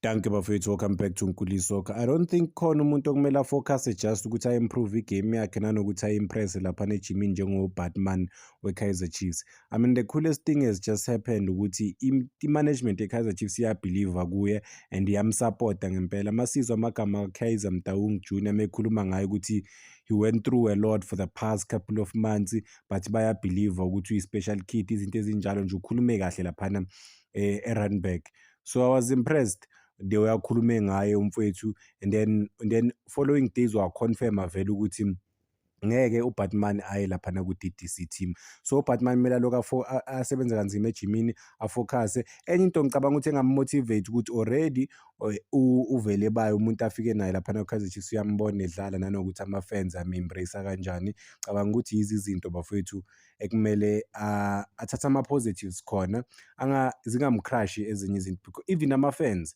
Danke bafethu, welcome back to Nkuli Soccer. I don't think khona umuntu okumele afocus just ukuthi improve igame yakhe nanokuthi impress lapha ejimini njengo-Batman we-Kaizer Chiefs. I mean the coolest thing has just happened ukuthi i-management ye-Kaizer Chiefs iyabhiliva kuye and iyamsupporta ngempela. Masizwa amagama ka-Kaizer Motaung Junior mekhuluma ngayo ukuthi he went through a lot for the past couple of months but bayabhiliva ukuthi uyi-special kid, izinto ezinjalo nje ukhulume kahle laphana e-Randburg. So I was impressed they wakhulume ngaye umfowethu and then following days waconfirma vele ukuthi ngeke uBatman aye laphana ku-DDC team. So uBatman kumele aloku asebenze kanzima ejimini afocuse. Enye into ngicabanga ukuthi engamotivate ukuthi already uvele bayo umuntu afike naye laphana ku-Kaizer Chiefs uyambona edlala nanokuthi ama-fans ame-embrace kanjani. Cabanga ukuthi yizo izinto bafowethu ekumele athathe ama-positives khona zingamcrush ezinye izinto because even ama-fans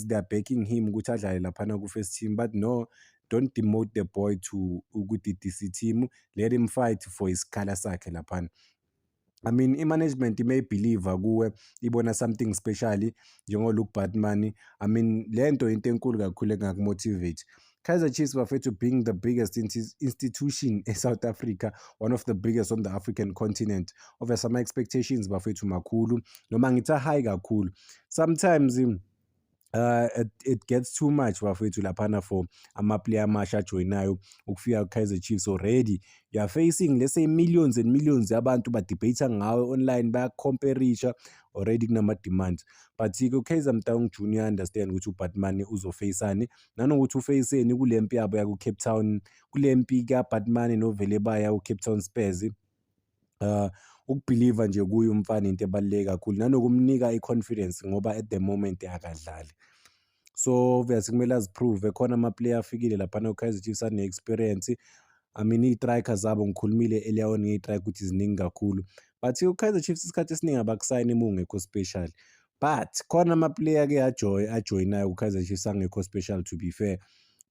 they are backing him ukuthi adlale laphana ku-first team but no, don't demote the boy to ku-DDC team. Let him fight for isikhala sakhe laphana. I mean, i-management may believe kuwe ibona something special njengoluke Batman. I mean, le nto into enkulu kakhulu engakumotivate. Kaizer Chiefs bafethu being the biggest institution in South Africa, one of the biggest on the African continent. Over some expectations bafethu makhulu noma ngithi high kakhulu. Sometimes it gets too much bafethu laphana for ama-player amasha ajoyinayo ukufika ku-Kaizer Chiefs. Already you are facing, let's say, millions and millions yabantu badebate ngawe online, bayakomperisha, already kunama-demands. But ku-Kaizer Motaung Junior understand ukuthi uBatman uzofeyisani nanokuthi ufeyiseni kule mpi yabo yaku-Cape Town, kule mpi kaBatman novele baya ku-Cape Town Spurs. Ukubhiliva nje kuye umfana into ebaluleke kakhulu nanokumnika i-confidence ngoba at the moment akadlali. So obviously kumele aziprove khona ama-player afikile laphana ku-Kaizer Chiefs ane-experience. I mean iy'trikers zabo ngikhulumile earlier on ngey'trike ukuthi ziningi kakhulu but u-Kaizer Chiefs isikhathi esiningi abakusayini uma ungekho special but khona ama-player-ke ajoyinayo ku-Kaizer Chiefs angekho special, to be fair,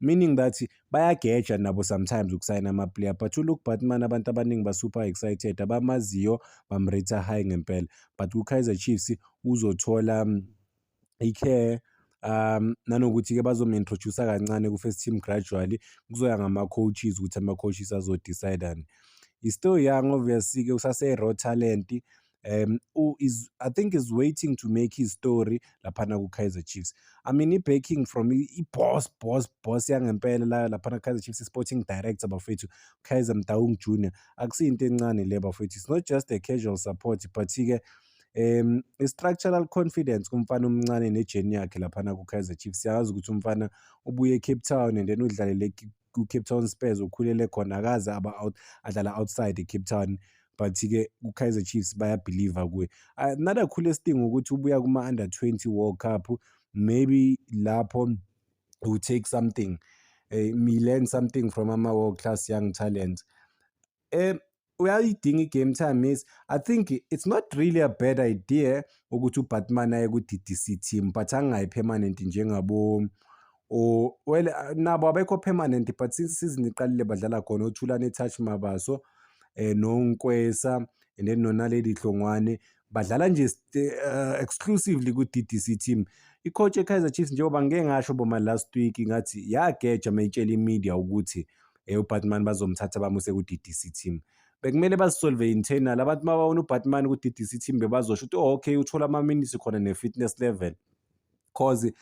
meaning that bayageja nabo sometimes ukusayina ama-player but uLuke Batman abantu abaningi ba-super excited abamaziyo bamrate high ngempela but ku-Kaizer Chiefs uzothola i-care nanokuthi-ke bazom-introduce kancane ku-first team gradually, kuzoya ngama-coaches ukuthi ama-coaches azodecide-ani. He's still young obviously-ke usase-raw talent. I think is waiting to make his story laphana ku-Kaizer Chiefs. I mean i-backing from i-boss yangempela laphana ku-Kaizer Chiefs, sporting director bafethu Kaizer Motaung Junior, akusiyinto encane le bafethu. It's not just a casual support but-ke i-structural confidence kumfana omncane nejeni yakhe laphana ku-Kaizer Chiefs. Siyazi ukuthi umfana ubuye eCape Town and then udlalele ku-Cape Town Spurs, ukhulele khona akaze adlala outside eCape Town but-ke ku-Kaizer Chiefs bayabhiliva kuye. Another coolest thing ukuthi ubuya kuma-under 20 World Cup, maybe lapho will take something, me learn something from ama-world class young talent. Uyayidinga i-game time is, I think it's not really a bad idea ukuthi uBatman aye ku-DDC team but angayi permanent njengabo well nabo abekho permanent but since season iqalile badlala khona uThulane Touch Mabaso noNkwesa and then noNaledi Hlongwane badlala nje exclusively ku-DDC team. I-coach eKaizer Chiefs njengoba ngeke ngasho boma last week ngathi yageja mayitshela i-media ukuthi uBatman bazomthatha bamuse ku-DDC team. Bekumele bazisolve internal, abantu mababona uBatman ku-DDC team bebazosho ukuthi okay uthola ama-minutes khona ne-fitness level, cause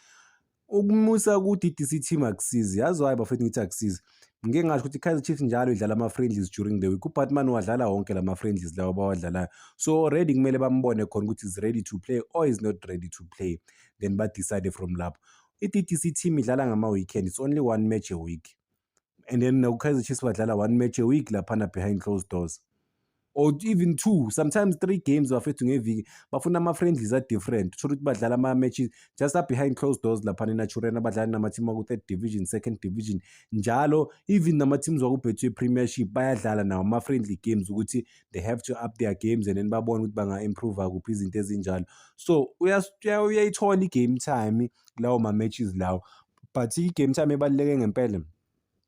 ukumusa ku-DDC team akusizi. Yazi why bafethu ngithi akusizi? Ngike ngasho ukuthi iKaizer Chiefs njalo idlala ama-friendlies during the week. uBatman wadlala wonke lama-friendlies lawo bawadlalayo, so already kumele bambone khona ukuthi is ready to play or is not ready to play, then badecide from lapho. I-DDC team idlala ngama-weekend, it's only one match a week and then uKaizer Chiefs badlala one match a week laphana behind closed doors, or even 2, sometimes 3 games bafethu ngeviki. Bafuna ama-friendlies are-different, kusho ukuthi badlala ama-matches just up behind closed doors laphana eNaturena, badlala nama-team waku-3rd division, 2nd division njalo. Even nama-teams waku-Betway Premiership bayadlala nawo ama-friendly games ukuthi they have to up their games and then babone ukuthi banga-improve kuphi izinto ezinjalo. So uyayithola i-game time lawo ma-matches lawo but i-game time ebaluleke ngempela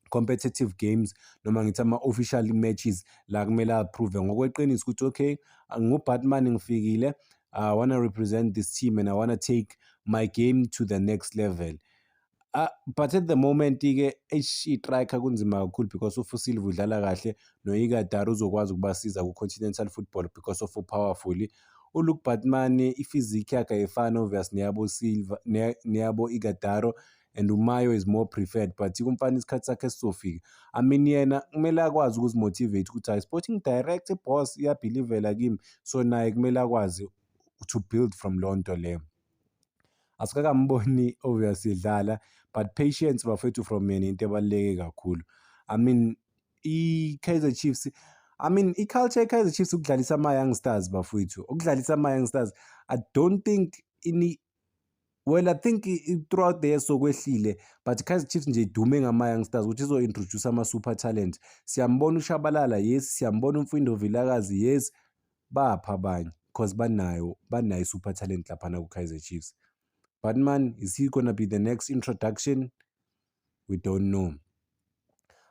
competitive games noma ngithi ama-official matches la kumele approve ngokweqiniso ukuthi okay, nguBatman ngifikile, I wanna represent this team and I wanna take my game to the next level. But at the moment-ke i-striker kunzima kakhulu because of uSilva udlala kahle, no-Ighodaro uzokwazi ukubasiza ku-continental football because of u-powerful. ULuke Batman i-physique yakhe ayifani obvious neyabo Silva neyabo Ighodaro, and uMayo is more preferred, but umfana isikhathi sakhe sizofika. I mean yena kumele akwazi ukuzimotivate ukuthi hayi Sporting Direct boss iyabhilivela kimi, so naye kumele akwazi to build from leyo nto leyo. Asikakamboni obviously dlala, but patience bafethu from yena into ebaluleke kakhulu. I mean i-Kaizer Chiefs, I mean i-culture ye-Kaizer Chiefs ukudlalisa ama-youngsters bafethu, ukudlalisa ama-youngsters. I don't think well, I think throughout the years sokwehlile, but Kaizer Chiefs nje idume ngama-youngsters ukuthi izo-introduce ama-super talent. Siyambona uShabalala, yes, siyambona uMfundo Vilakazi, yes, bapha abanye because banayo i-super talent laphana ku-Kaizer Chiefs. But man, is he gonna be the next introduction? We don't know.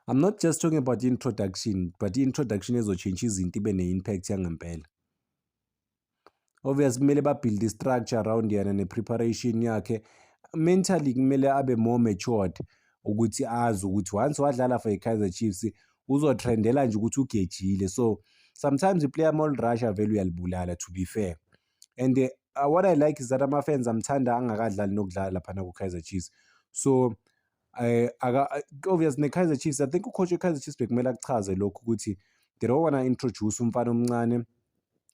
I'm not just talking about the introduction, but the introduction ezochange izinto ibe ne-impact yangempela. Obviously kumele ba-build i-structure around yena ne-preparation yakhe. Mentally kumele abe more matured ukuthi azi ukuthi once wadlala for i-Kaizer Chiefs uzotrendela nje ukuthi ugejile. So sometimes i-player mall rusher vele uyalibulala, to be fair. And what I like is that ama-fans amthanda angakadlali nokudlala laphana ku-Kaizer Chiefs. So obviously ne-Kaizer Chiefs, I think ucoach we-Kaizer Chiefs bekumele akuchaze lokhu ukuthi they don't wanna introduce umfana omncane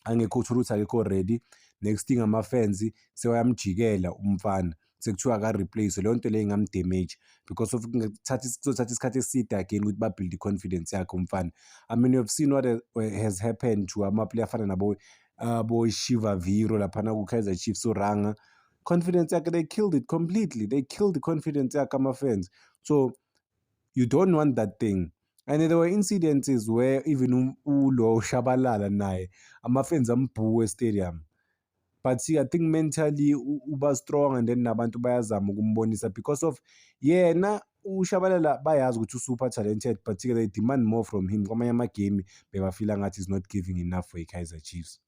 angekho uthola ukuthi akekho ready. Next thing ama-fans sewayamjikela umfana sekuthiwa aka-replace. Leyo nto leyo ingamdamage because of kuzothatha isikhathi eside again ukuthi ba-build i-confidence yakhe umfana. I mean you've seen what has happened to ama-player afana nabo Shiva Viro laphana ku-Kaizer Chiefs, Ranga. Confidence yakhe, they killed it completely. They killed the confidence yakhe ama-fans. So you don't want that thing. And there were incidences where even ulo Shabalala naye ama-fans ambhuwe stadium. But see, I think mentally uba strong, and then nabantu bayazama ukumbonisa because of yena uShabalala bayazi ukuthi super talented, but they demand more from him. Kwamanye ama-game bebafila ngathi is not giving enough for i-Kaizer Chiefs.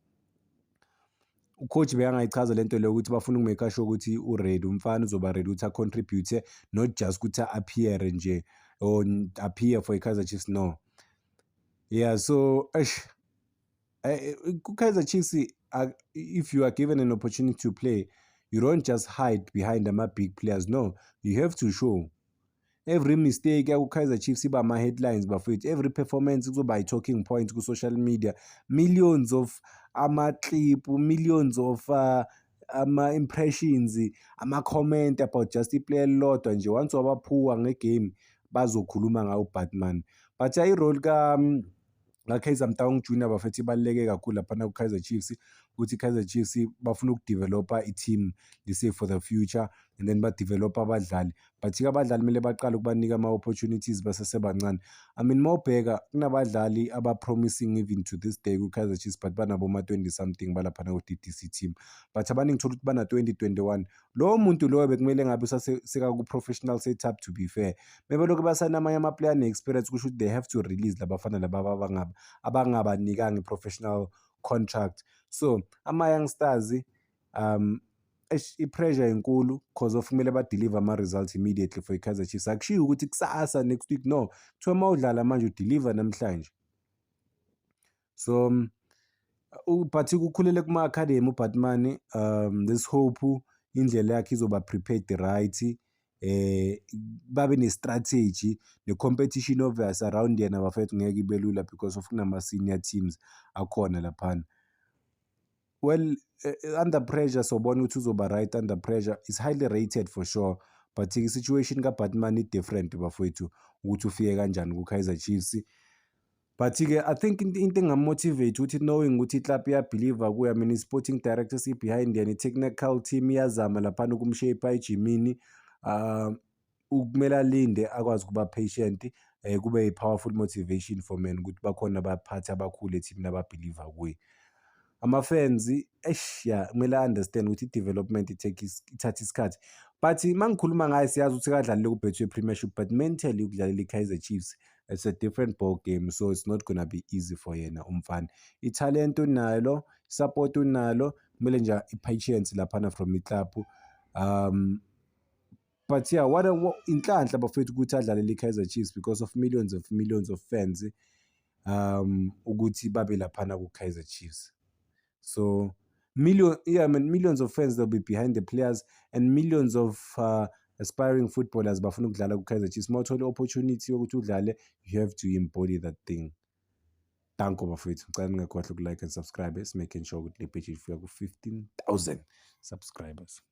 Ucoach beyangayichaza lento leyo ukuthi bafuna ukumake sure ukuthi uready, umfana uzoba ready ukuthi a-contribute, not just ukuthi a-appear nje or appear for i-Kaizer Chiefs, no. Yeah, so ku-Kaizer Chiefs, if you are given an opportunity to play, you don't just hide behind big players, no, you have to show. Every mistake ku-Kaizer Chiefs iba ama-headlines bafethu, every performance kuzoba i-talking point ku-social media, millions of ama-clip, millions of ama-impressions, ama-comment about just iplayer elilodwa nje. Once wabaphuwa ngegame bazokhuluma ngawo Batman. But i-role ka-Kaizer Motaung Junior bafethu ibaluleke kakhulu laphana ku-Kaizer Chiefs, ukuthi i-Kaizer Chiefs bafuna ukudevelopa i-team say for the future, and then badevelopa abadlali. But-ke abadlali kumele baqale ukubanika ama-opportunities basesebancane. I mean mawubheka kunabadlali aba-promising even to this day ku-Kaizer Chiefs, but banabo ma-20 something balaphana ku-DDC team. But abaningi thola ukuthi bana-20, 21. Lowo muntu loyo bekumele ngabe sekaku-professional setup, to be fair. Maybe lokho basanamanye ama-player ne-experience kusho ukuthi they have to release labafana laba abangabanikanga i-professional contract. So ama-youngsters i-pressure enkulu because of kumele ba-deliver ama-results immediately for i-Kaizer Chiefs. Akushiwo ukuthi kusasa next week, no, kuthiwa uma udlala manje udeliver namhlanje. So but kukhulele kuma-academy uBatman, this hope indlela yakhe izoba prepared right, babe ne-strategy ne-competition obvious around yena bafethu ngeke ibe lula because of kunama-senior teams akhona laphana. Well, under pressure sobona ukuthi uzoba right under pressure, is highly rated for sure, but i-situation kaBatman i-different bafethu ukuthi ufike kanjani ku-Kaizer Chiefs. But-ke I think into engamotivate ukuthi knowing ukuthi i-club iyabhiliva kuye, I mean i-sporting director behind yena, i-technical team iyazama laphana ukumshape ejimini, ukumele alinde akwazi ukuba patient, kube i-powerful motivation for men ukuthi bakhona abaphathi abakhulu ethimini ababhiliva kuye. Ama-fans yeah kumele understand ukuthi i-development ithatha isikhathi. But mangikhuluma ngaye siyazi ukuthi kadlalile ku-Betway Premiership, but mentally ukudlalela i-Kaizer Chiefs, it's a different ball game, so it's not gonna be easy for yena umfana. I-talent unalo, support unalo, kumele nje i-patience laphana from i-club, But yeah, inhlanhla bafethu ukuthi adlalele i-Kaizer Chiefs because of millions of fans ukuthi babe laphana ku-Kaizer Chiefs. So millions of fans they'll be behind the players and millions of aspiring footballers bafuna ukudlala ku-Kaizer Chiefs. Mawuthola opportunity yokuthi udlale, you have to embody that thing. Danko bafethu, ngicela ningakhohlwa uku-like and subscribe, making sure ukuthi le page ifika ku-15,000 subscribers.